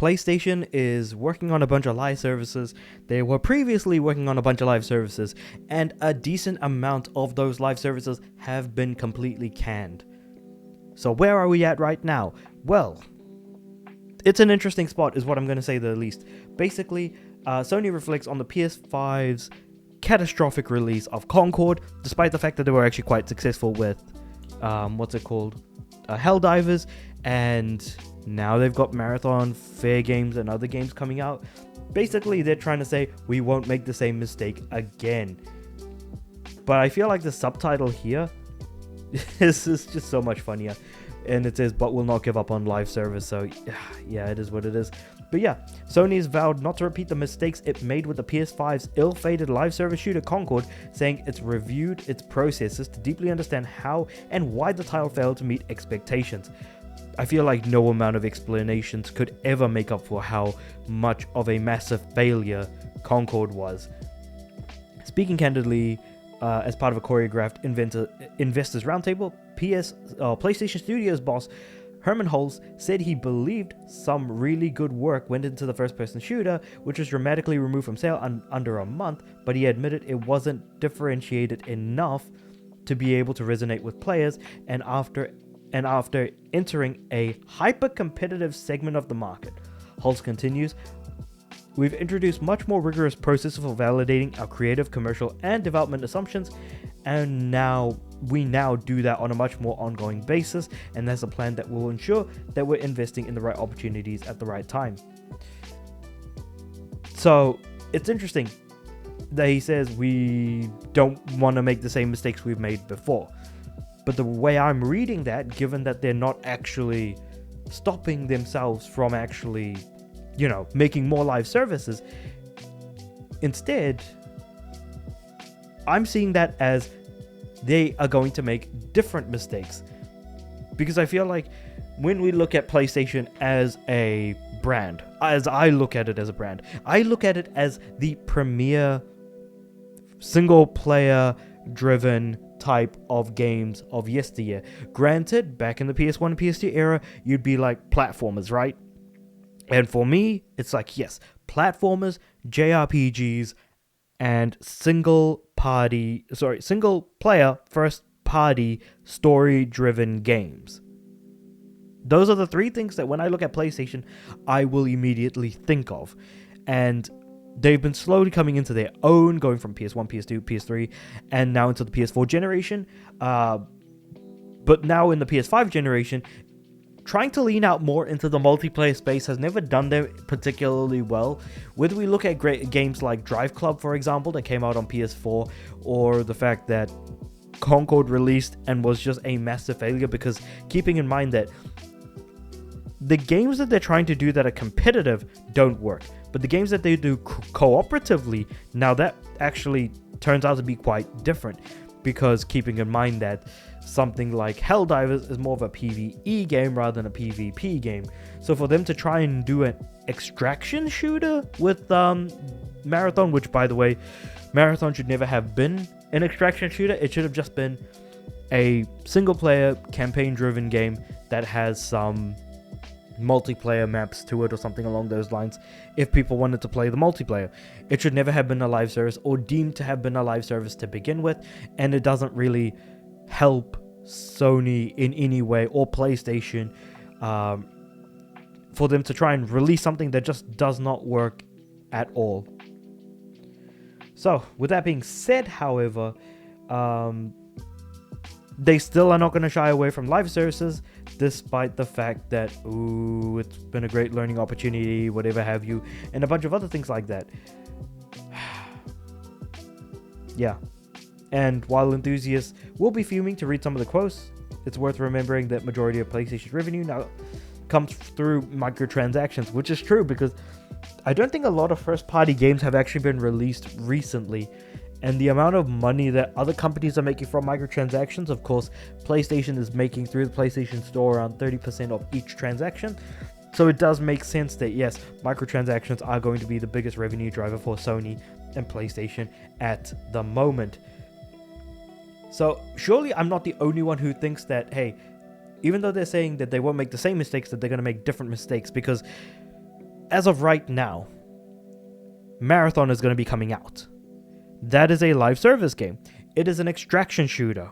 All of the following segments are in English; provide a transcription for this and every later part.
PlayStation is working on a bunch of live services. They were previously working on a bunch of live services, and a decent amount of those live services have been completely canned. So where are we at right now? Well, it's an interesting spot is what I'm going to say the least. Basically, Sony reflects on the PS5's catastrophic release of Concord, despite the fact that they were actually quite successful with, Helldivers, and now they've got Marathon, Fair Games, and other games coming out. Basically, they're trying to say, we won't make the same mistake again. But I feel like the subtitle here is just so much funnier. And it says, but will not give up on live service. So, yeah, it is what it is. But yeah, Sony has vowed not to repeat the mistakes it made with the PS5's ill-fated live service shooter Concord, saying it's reviewed its processes to deeply understand how and why the title failed to meet expectations. I feel like no amount of explanations could ever make up for how much of a massive failure Concord was. Speaking candidly, as part of a choreographed investors roundtable, PlayStation Studios boss Herman Hulse said he believed some really good work went into the first-person shooter, which was dramatically removed from sale under a month, but he admitted it wasn't differentiated enough to be able to resonate with players, and after entering a hyper-competitive segment of the market. Hulse continues, we've introduced much more rigorous processes for validating our creative, commercial, and development assumptions, and we now do that on a much more ongoing basis, and that's a plan that will ensure that we're investing in the right opportunities at the right time. So it's interesting that he says we don't want to make the same mistakes we've made before. But the way I'm reading that, given that they're not actually stopping themselves from actually, making more live services, instead, I'm seeing that as they are going to make different mistakes. Because I feel like when we look at PlayStation as a brand, as I look at it as a brand, I look at it as the premier single-player driven type of games of yesteryear. Granted, back in the PS1 and PS2 era, you'd be like platformers, right? And for me, it's like, yes, platformers, JRPGs, and single player first party story driven games. Those are the three things that when I look at PlayStation, I will immediately think of. And they've been slowly coming into their own, going from PS1, PS2, PS3, and now into the PS4 generation. But now in the PS5 generation, trying to lean out more into the multiplayer space has never done that particularly well. Whether we look at great games like Drive Club, for example, that came out on PS4, or the fact that Concord released and was just a massive failure, because keeping in mind that the games that they're trying to do that are competitive don't work. But the games that they do cooperatively, now that actually turns out to be quite different. Because keeping in mind that something like Helldivers is more of a PvE game rather than a PvP game. So for them to try and do an extraction shooter with Marathon, which by the way, Marathon should never have been an extraction shooter. It should have just been a single player campaign driven game that has some multiplayer maps to it or something along those lines if people wanted to play the multiplayer. It should never have been a live service or deemed to have been a live service to begin with, and it doesn't really help Sony in any way or PlayStation for them to try and release something that just does not work at all. So with that being said, however, they still are not going to shy away from live services, despite the fact that, it's been a great learning opportunity, whatever have you, and a bunch of other things like that. Yeah. And while enthusiasts will be fuming to read some of the quotes, it's worth remembering that majority of PlayStation's revenue now comes through microtransactions, which is true because I don't think a lot of first-party games have actually been released recently. And the amount of money that other companies are making from microtransactions, of course, PlayStation is making through the PlayStation Store around 30% of each transaction. So it does make sense that, yes, microtransactions are going to be the biggest revenue driver for Sony and PlayStation at the moment. So surely I'm not the only one who thinks that, hey, even though they're saying that they won't make the same mistakes, that they're going to make different mistakes, because as of right now, Marathon is going to be coming out. That is a live service game. It is an extraction shooter.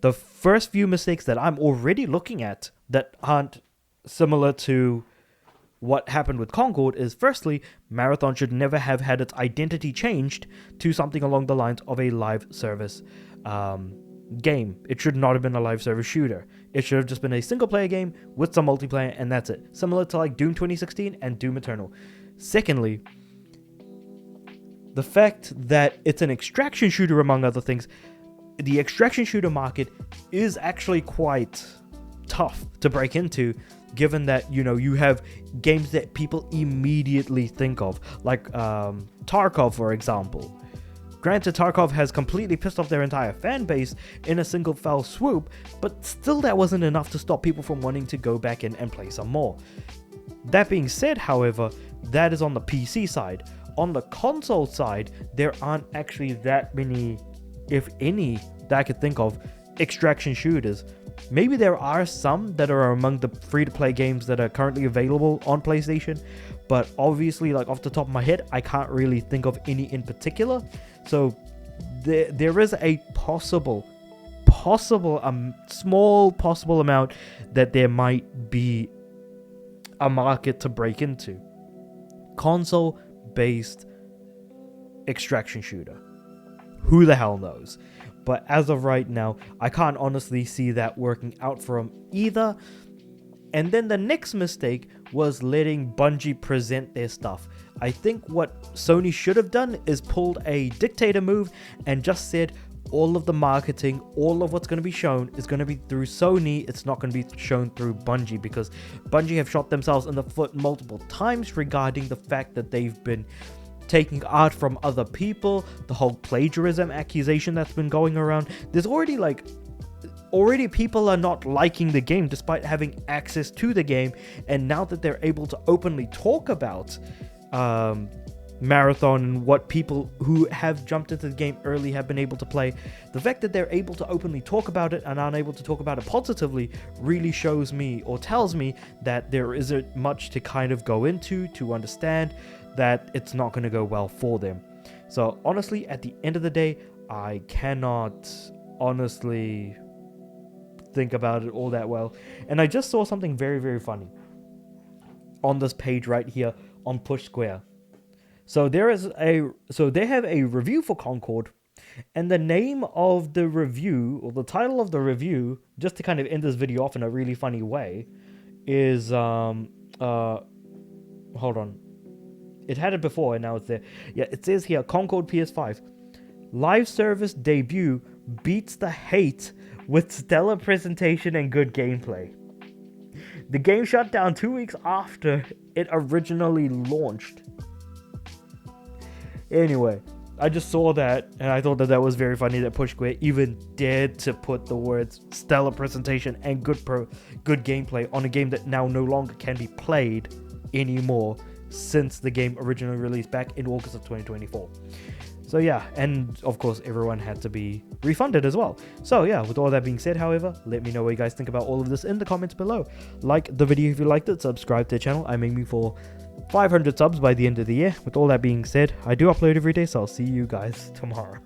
The first few mistakes that I'm already looking at that aren't similar to what happened with Concord is, firstly, Marathon should never have had its identity changed to something along the lines of a live service game. It should not have been a live service shooter. It should have just been a single player game with some multiplayer, and that's it. Similar to like Doom 2016 and Doom Eternal. Secondly, the fact that it's an extraction shooter, among other things, the extraction shooter market is actually quite tough to break into, given that, you know, you have games that people immediately think of, like Tarkov, for example. Granted, Tarkov has completely pissed off their entire fan base in a single fell swoop, but still that wasn't enough to stop people from wanting to go back in and play some more. That being said, however, that is on the PC side. On the console side, there aren't actually that many, if any, that I could think of, extraction shooters. Maybe there are some that are among the free-to-play games that are currently available on PlayStation, but obviously, like off the top of my head, I can't really think of any in particular. So there is a small possible amount that there might be a market to break into. Console-based extraction shooter. Who the hell knows? But as of right now, I can't honestly see that working out for them either. And then the next mistake was letting Bungie present their stuff. I think what Sony should have done is pulled a dictator move and just said all of the marketing, all of what's going to be shown is going to be through Sony. It's not going to be shown through Bungie, because Bungie have shot themselves in the foot multiple times regarding the fact that they've been taking art from other people, the whole plagiarism accusation that's been going around. There's already people are not liking the game despite having access to the game, and now that they're able to openly talk about Marathon and what people who have jumped into the game early have been able to play, the fact that they're able to openly talk about it and aren't able to talk about it positively really shows me, or tells me, that there isn't much to kind of go into to understand that it's not going to go well for them. So honestly, at the end of the day, I cannot honestly think about it all that well. And I just saw something very, very funny on this page right here on Push Square. So they have a review for Concord, and the name of the review, or the title of the review, just to kind of end this video off in a really funny way, is hold on. It had it before and now it's there. Yeah, it says here, Concord PS5. Live service debut beats the hate with stellar presentation and good gameplay. The game shut down 2 weeks after it originally launched. Anyway, I just saw that and I thought that was very funny that Push Square even dared to put the words stellar presentation and good gameplay on a game that now no longer can be played anymore, since the game originally released back in August of 2024. So yeah, and of course everyone had to be refunded as well. So yeah, with all that being said, however, let me know what you guys think about all of this in the comments below. Like the video if you liked it, subscribe to the channel. I'm aiming for 500 subs by the end of the year. With all that being said, I do upload every day, so I'll see you guys tomorrow.